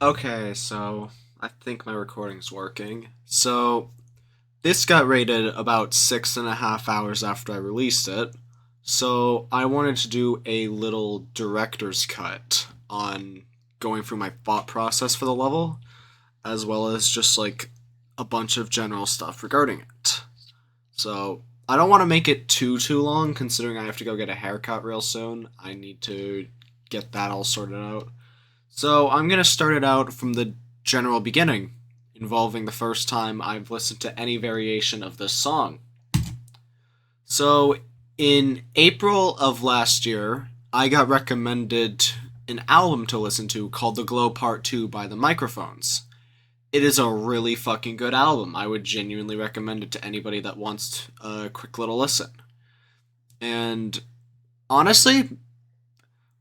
Okay, so I think my recording's working. So this got rated about 6.5 hours after I released it. So I wanted to do a little director's cut on going through my thought process for the level, as well as just like a bunch of general stuff regarding it. So I don't want to make it too long, considering I have to go get a haircut real soon. I need to get that all sorted out. So I'm gonna start it out from the general beginning, involving the first time I've listened to any variation of this song. So in April of last year, I got recommended an album to listen to called The Glow Part 2 by The Microphones. It is a really fucking good album. I would genuinely recommend it to anybody that wants a quick little listen. And honestly,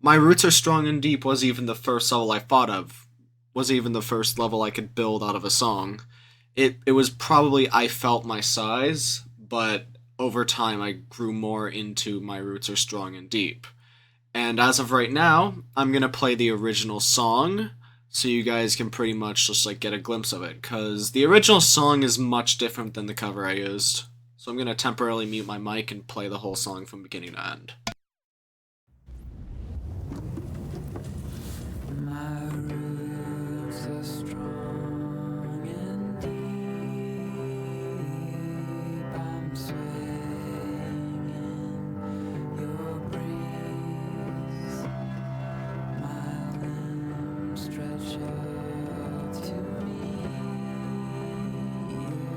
My Roots Are Strong and Deep was even the first level I thought of. Was even the first level I could build out of a song. It was probably I felt my size, but over time I grew more into My Roots Are Strong and Deep. And as of right now, I'm gonna play the original song so you guys can pretty much just like get a glimpse of it, because the original song is much different than the cover I used. So I'm gonna temporarily mute my mic and play the whole song from beginning to end. My roots are strong and deep. I'm swaying in your breeze. My limbs stretch out to me. You've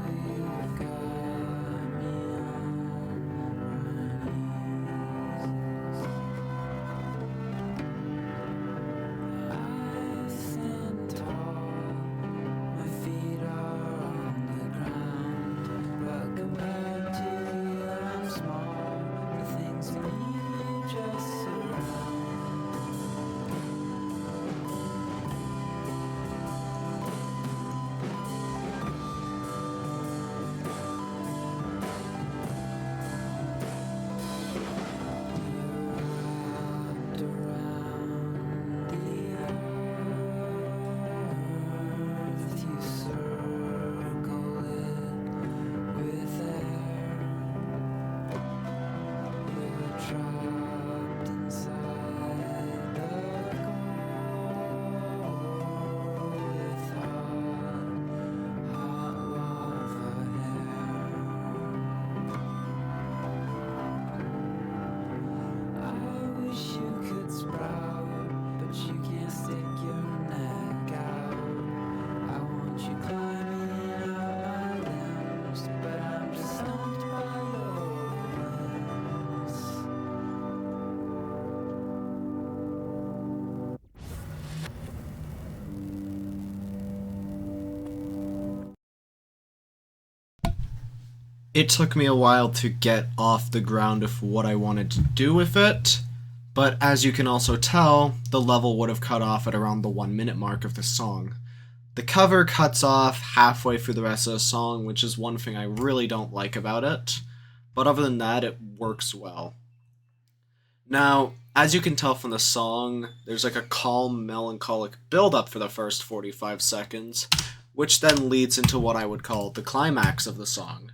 got me on my knees. I stand tall, my feet are on the ground, but compared to you I'm small. The things in you just surround. Wrapped around the earth, you circle it with air. You're trapped inside the core with hot lava hair. I wish you could sprout, but you can't stick your neck out. I want you climbing out my limbs, but I'm just stumped by your limbs. It took me a while to get off the ground of what I wanted to do with it, but as you can also tell, the level would have cut off at around the 1 minute mark of the song. The cover cuts off halfway through the rest of the song, which is one thing I really don't like about it, but other than that, it works well. Now, as you can tell from the song, there's like a calm, melancholic build up for the first 45 seconds, which then leads into what I would call the climax of the song.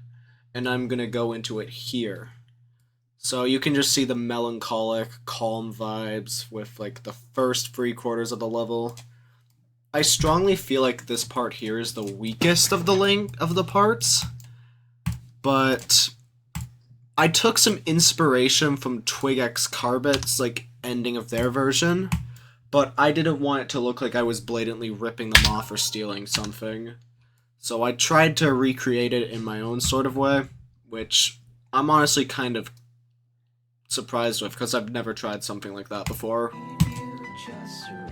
And I'm gonna go into it here. So you can just see the melancholic, calm vibes with like the first 3 quarters of the level. I strongly feel like this part here is the weakest of the parts, but I took some inspiration from Twig X Carbit's like ending of their version, but I didn't want it to look like I was blatantly ripping them off or stealing something. So I tried to recreate it in my own sort of way, which I'm honestly kind of surprised with because I've never tried something like that before. You just surround.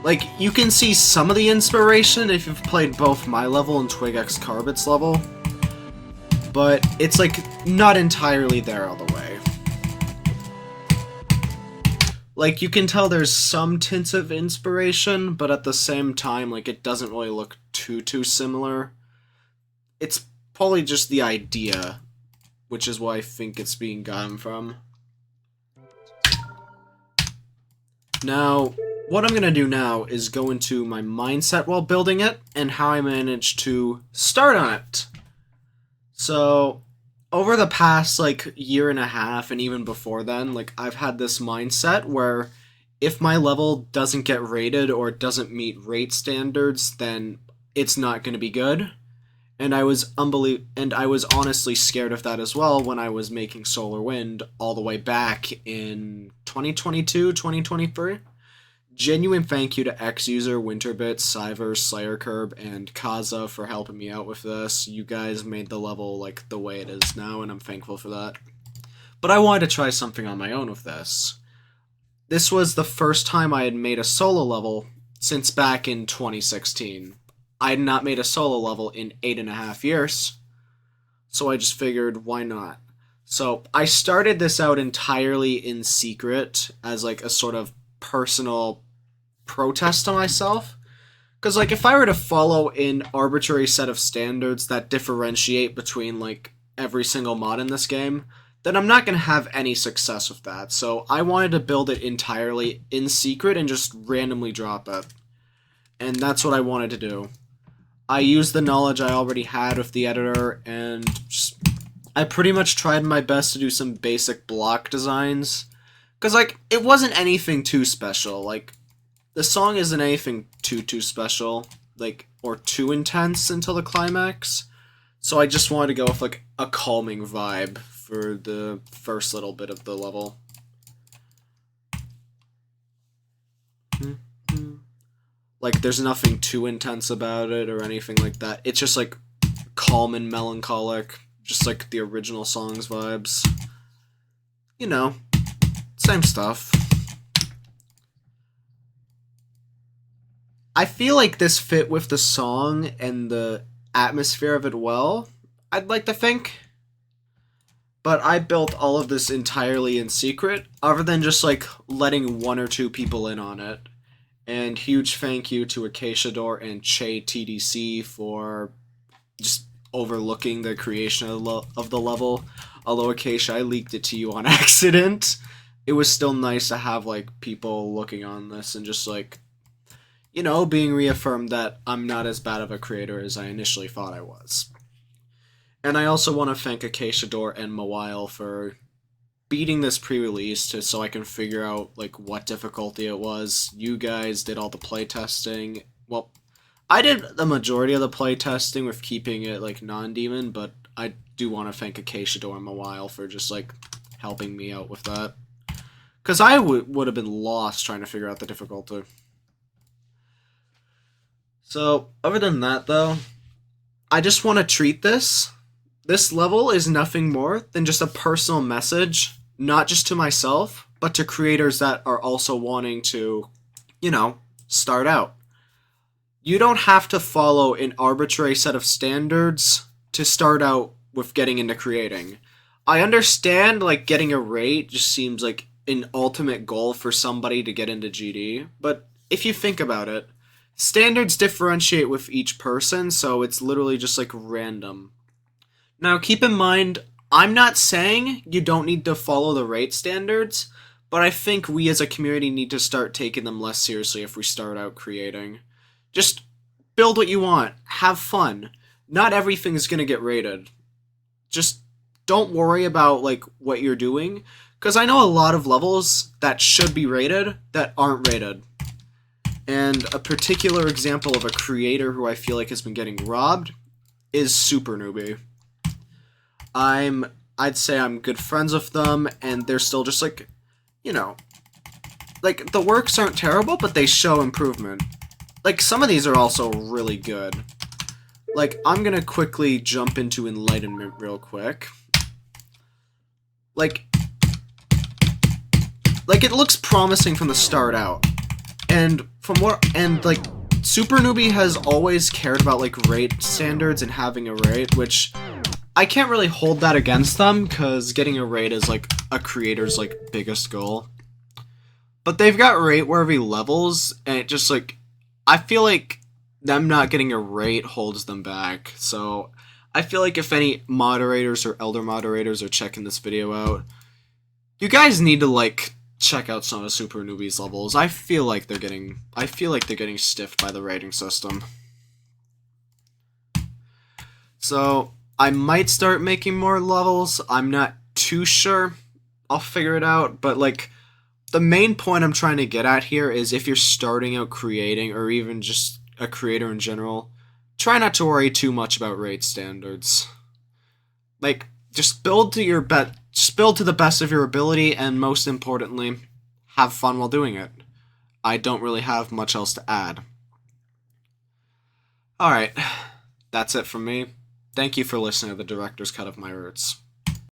Like, you can see some of the inspiration if you've played both my level and Twig X Carbit's level, but it's like not entirely there all the way. Like, you can tell there's some tints of inspiration, but at the same time, like, it doesn't really look too similar. It's probably just the idea, which is where I think it's being gotten from. Now, what I'm going to do now is go into my mindset while building it and how I managed to start on it. So, over the past like year and a half and even before then, like I've had this mindset where if my level doesn't get rated or doesn't meet rate standards, then it's not going to be good. And I was honestly scared of that as well when I was making Solar Wind all the way back in 2022, 2023. Genuine thank you to X User, Winterbit, Cyver, Slayer Curb, and Kaza for helping me out with this. You guys made the level like the way it is now, and I'm thankful for that. But I wanted to try something on my own with this. This was the first time I had made a solo level since back in 2016. I had not made a solo level in 8.5 years, so I just figured, why not? So I started this out entirely in secret as like a sort of personal protest to myself. Because, like, if I were to follow an arbitrary set of standards that differentiate between, like, every single mod in this game, then I'm not going to have any success with that. So I wanted to build it entirely in secret and just randomly drop it. And that's what I wanted to do. I used the knowledge I already had with the editor, and just, I pretty much tried my best to do some basic block designs. Because, like, it wasn't anything too special. Like, the song isn't anything too special, like, or too intense until the climax. So I just wanted to go with, like, a calming vibe for the first little bit of the level. Like, there's nothing too intense about it or anything like that. It's just, like, calm and melancholic, just like the original song's vibes. You know, same stuff. I feel like this fit with the song and the atmosphere of it well, I'd like to think. But I built all of this entirely in secret, other than just like letting one or two people in on it. And huge thank you to Acacia Door and Che TDC for just overlooking the creation of the level. Although Acacia, I leaked it to you on accident. It was still nice to have like people looking on this and just like, you know, being reaffirmed that I'm not as bad of a creator as I initially thought I was. And I also want to thank Acacia Door and Mawile for beating this pre-release so I can figure out like what difficulty it was. You guys did all the playtesting. Well, I did the majority of the playtesting with keeping it like non-demon, but I do want to thank Acacia Door and Mawile for just like helping me out with that. Because I would have been lost trying to figure out the difficulty. So, other than that though, I just want to treat this level is nothing more than just a personal message, not just to myself, but to creators that are also wanting to, you know, start out. You don't have to follow an arbitrary set of standards to start out with getting into creating. I understand, like, getting a rate just seems like an ultimate goal for somebody to get into GD, but if you think about it, standards differentiate with each person, so it's literally just, like, random. Now, keep in mind, I'm not saying you don't need to follow the rate standards, but I think we as a community need to start taking them less seriously if we start out creating. Just build what you want. Have fun. Not everything is going to get rated. Just don't worry about, like, what you're doing, because I know a lot of levels that should be rated that aren't rated. And a particular example of a creator who I feel like has been getting robbed is Super Newbie. I'd say I'm good friends with them, and they're still just like, you know, like, the works aren't terrible, but they show improvement. Like, some of these are also really good. Like, I'm gonna quickly jump into Enlightenment real quick. Like, it looks promising from the start out. And like, Super Newbie has always cared about, like, rate standards and having a rate, which I can't really hold that against them, because getting a rate is, like, a creator's, like, biggest goal. But they've got rate-worthy levels, and it just, like, I feel like them not getting a rate holds them back. So I feel like if any moderators or elder moderators are checking this video out, you guys need to, like, check out some of Super Newbies levels. I feel like they're getting stiffed by the rating system. So I might start making more levels. I'm not too sure. I'll figure it out. But like, the main point I'm trying to get at here is if you're starting out creating, or even just a creator in general, try not to worry too much about raid standards. Like, just build to the best of your ability, and most importantly, have fun while doing it. I don't really have much else to add. Alright, that's it from me. Thank you for listening to the director's cut of my roots.